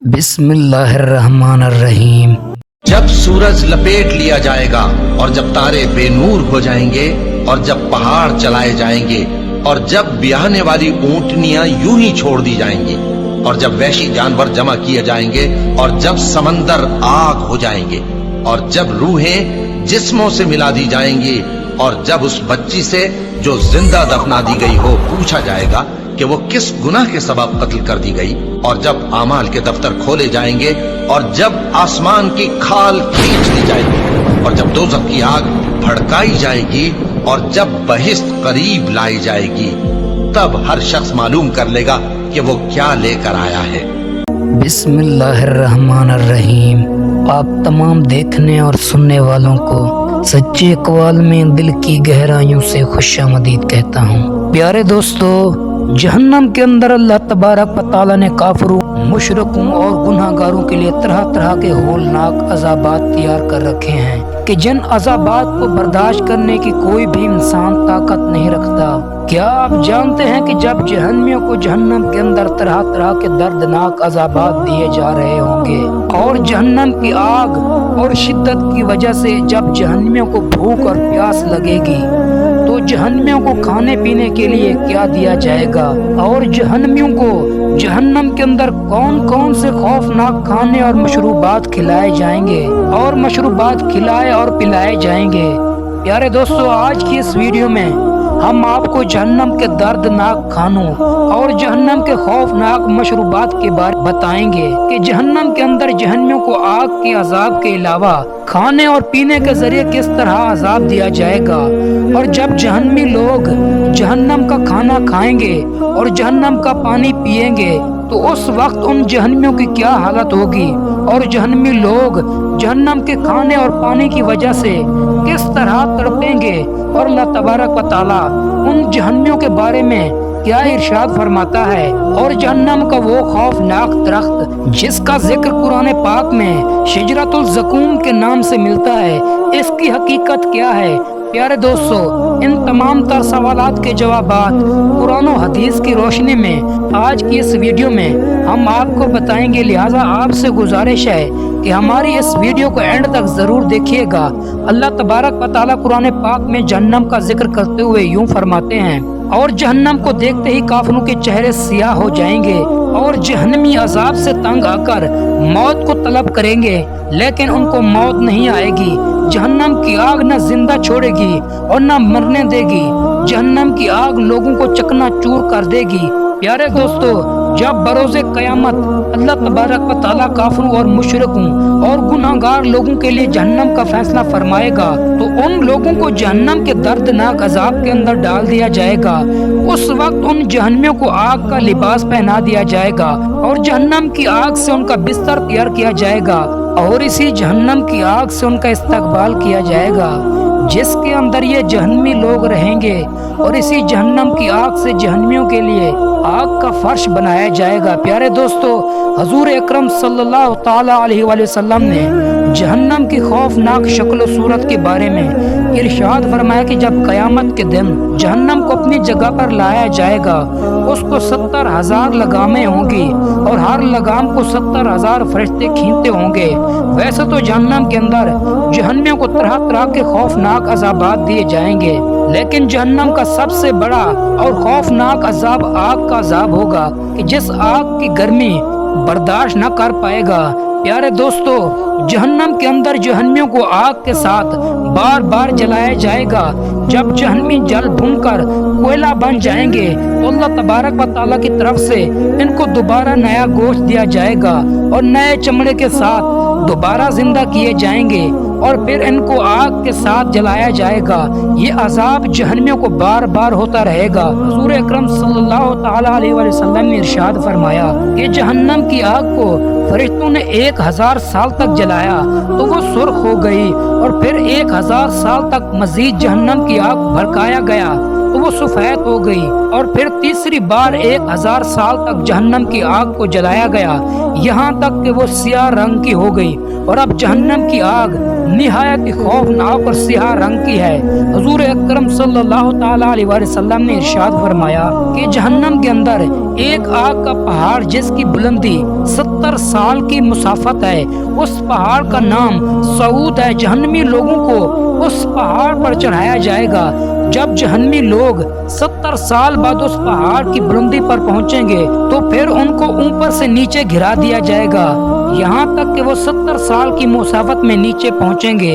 बिस्मिल्लाहिर्रहमानिर्रहीम। जब सूरज लपेट लिया जाएगा और जब तारे बेनूर हो जाएंगे और जब पहाड़ चलाए जाएंगे और जब ब्याहने वाली ऊंटनियां यूं ही छोड़ दी जाएंगी और जब वैशी जानवर जमा किए जाएंगे और जब समंदर आग हो जाएंगे और जब रूहें जिस्मों से मिला दी जाएंगी और जब उस बच्ची से जो जिंदा दफना दी गई हो पूछा जाएगा कि वो किस गुनाह के सबब कत्ल कर दी गई और जब आमाल के दफ्तर खोले जाएंगे और जब आसमान की खाल खींच दी जाएगी और जब दोज़ख की आग भड़काई जाएगी और जब बहिश्त करीब लाई जाएगी तब हर शख्स मालूम कर लेगा कि वो क्या लेकर आया है। बिस्मिल्लाहिर्रहमानिर्रहीम। आप तमाम देखने और सुनने वालों को सच्चे इकबाल में दिल की गहराइयों से खुशामदीद कहता हूँ। प्यारे दोस्तों, जहन्नम के अंदर अल्लाह तबारक व तआला ने काफिरों, मुशरिकों और गुनाहगारों के लिए तरह तरह के होलनाक अज़ाबात तैयार कर रखे हैं कि जिन अज़ाबात को बर्दाश्त करने की कोई भी इंसान ताकत नहीं रखता। क्या आप जानते हैं कि जब जहन्नमियों को जहन्नम के अंदर तरह तरह के दर्दनाक अज़ाबात दिए जा रहे होंगे और जहन्नम की आग और शिद्दत की वजह से जब जहन्नमियों को भूख और प्यास लगेगी तो जहन्नमियों को खाने पीने के लिए क्या दिया जाएगा और जहन्नमियों को जहन्नम के अंदर कौन कौन से खौफनाक खाने और मशरूबात खिलाए जाएंगे और मशरूबात खिलाए और पिलाए जाएंगे। प्यारे दोस्तों, आज की इस वीडियो में हम आपको जहन्नम के दर्दनाक खानों और जहन्नम के खौफनाक मशरूबात के बारे में बताएंगे कि जहन्नम के अंदर जहन्नमियों को आग के अजाब के अलावा खाने और पीने के जरिए किस तरह अजाब दिया जाएगा और जब जहन्नमी लोग जहन्नम का खाना खाएंगे और जहन्नम का पानी पिएंगे तो उस वक्त उन जहन्नमियों की क्या हालत होगी और जहन्नमी लोग जहन्नम के खाने और पानी की वजह से किस तरह तड़पेंगे और अल्लाह तबारक व तआला उन जहन्नमियों के बारे में क्या इरशाद फरमाता है और जहन्नम का वो खौफनाक दरख्त जिसका जिक्र कुरान पाक में शजरतुल ज़क़ूम के नाम से मिलता है, इसकी हकीकत क्या है। प्यारे दोस्तों, इन तमाम तर सवालात के जवाबात कुरान और हदीस की रोशनी में आज की इस वीडियो में हम आपको बताएंगे। लिहाजा आपसे गुजारिश है कि हमारी इस वीडियो को एंड तक जरूर देखिएगा। अल्लाह तबारक व तआला कुरान पाक में जहन्नम का जिक्र करते हुए यूं फरमाते हैं, और जहन्नम को देखते ही काफिरों के चेहरे सियाह हो जाएंगे और जहन्नमी अजाब से तंग आकर मौत को तलब करेंगे लेकिन उनको मौत नहीं आएगी। जहन्नम की आग न जिंदा छोड़ेगी और न मरने देगी। जहन्नम की आग लोगों को चकनाचूर कर देगी। प्यारे दोस्तों, जब बरोज़े क़यामत अल्लाह तबारक व तआला काफिरों और मुशरिकों और गुनाहगार लोगों के लिए जहन्नम का फैसला फरमाएगा तो उन लोगों को जहन्नम के दर्दनाक अजाब के अंदर डाल दिया जाएगा। उस वक्त उन जहन्नमियों को आग का लिबास पहना दिया जाएगा और जहन्नम की आग से उनका बिस्तर तैयार किया जाएगा और इसी जहन्नम की आग से उनका इस्तकबाल किया जाएगा जिसके अंदर ये जहन्नमी लोग रहेंगे और इसी जहन्नम की आग से जहन्नमियों के लिए आग का फर्श बनाया जाएगा। प्यारे दोस्तों, हजूर अकरम सल्लल्लाहु ताला अलैहि वसल्लम ने जहन्नम की खौफनाक शक्ल सूरत के बारे में इरशाद फरमाया कि जब क़यामत के दिन जहन्नम को अपनी जगह पर लाया जाएगा उसको 70,000 लगामें होंगी और हर लगाम को 70,000 फरिश्ते खींचते होंगे। वैसे तो जहन्नम के अंदर जहन्नमियों को तरह तरह के खौफनाक अज़ाबात दिए जाएंगे लेकिन जहन्नम का सबसे बड़ा और खौफनाक अजाब आग का अजाब होगा कि जिस आग की गर्मी बर्दाश्त न कर पाएगा। प्यारे दोस्तों, जहन्नम के अंदर जहन्नमियों को आग के साथ बार बार जलाया जाएगा। जब जहन्नमी जल भूनकर कोयला बन जाएंगे तो अल्लाह तबारक व तआला की तरफ से इनको दोबारा नया गोश्त दिया जाएगा और नए चमड़े के साथ दोबारा जिंदा किए जाएंगे और फिर इनको आग के साथ जलाया जाएगा। ये अजाब जहन्नमियों को बार बार होता रहेगा। हुज़ूर अकरम सल्लल्लाहु ताला अलैहि वसल्लम ने इरशाद फरमाया कि जहन्नम की आग को फरिश्तों ने 1000 साल तक जलाया तो वो सुर्ख हो गई और फिर 1000 साल तक मजीद जहन्नम की आग भड़काया गया तो वो सफेद हो गई और फिर तीसरी बार 1000 साल तक जहन्नम की आग को जलाया गया यहाँ तक कि वो सियाह रंग की हो गई और अब जहन्नम की आग निहायत ही खौफनाक और सियाह रंग की है। हुजूर अकरम सल्लल्लाहु ताला अलैहि वसल्लम ने इरशाद फरमाया कि जहन्नम के अंदर एक आग का पहाड़ जिसकी बुलंदी 70 साल की मुसाफत है, उस पहाड़ का नाम सऊद है। जहन्नमी लोगों को उस पहाड़ पर चढ़ाया जाएगा। जब जहन्नमी लोग 70 साल बाद उस पहाड़ की बुलंदी पर पहुंचेंगे तो फिर उनको ऊपर से नीचे गिरा दिया जाएगा, यहाँ तक कि वो 70 साल की मुसाफत में नीचे पहुंचेंगे।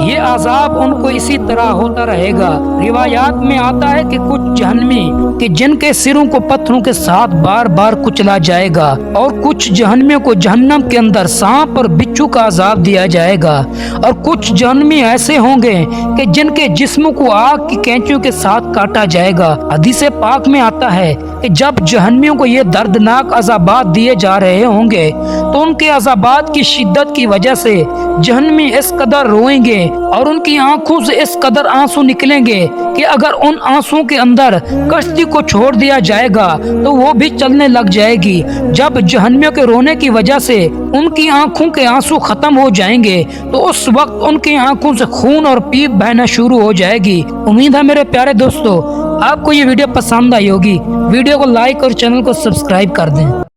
ये अजाब उनको इसी तरह होता रहेगा। रिवायात में आता है कि कुछ जहन्नमी कि जिनके सिरों को पत्थरों के साथ बार बार कुचला जाएगा, और कुछ जहन्नमियों को जहन्नम के अंदर सांप और बिच्छू का अजाब दिया जाएगा, और कुछ जहन्नमी ऐसे होंगे कि जिनके जिस्मों को आग की कैंचियों के साथ काटा जाएगा। हदीसे पाक में आता है कि जब जहन्नमियों को ये दर्दनाक अजाबात दिए जा रहे होंगे तो उनके अजाबात की शिद्दत की वजह से जहन्नमी इस कदर रोएंगे और उनकी आंखों से इस कदर आंसू निकलेंगे कि अगर उन आंसुओं के अंदर कश्ती को छोड़ दिया जाएगा तो वो भी चलने लग जाएगी। जब जहन्नमियों के रोने की वजह से उनकी आंखों के आंसू खत्म हो जाएंगे तो उस वक्त उनकी आंखों से खून और पीप बहना शुरू हो जाएगी। उम्मीद है मेरे प्यारे दोस्तों आपको ये वीडियो पसंद आई होगी। वीडियो को लाइक और चैनल को सब्सक्राइब कर दें।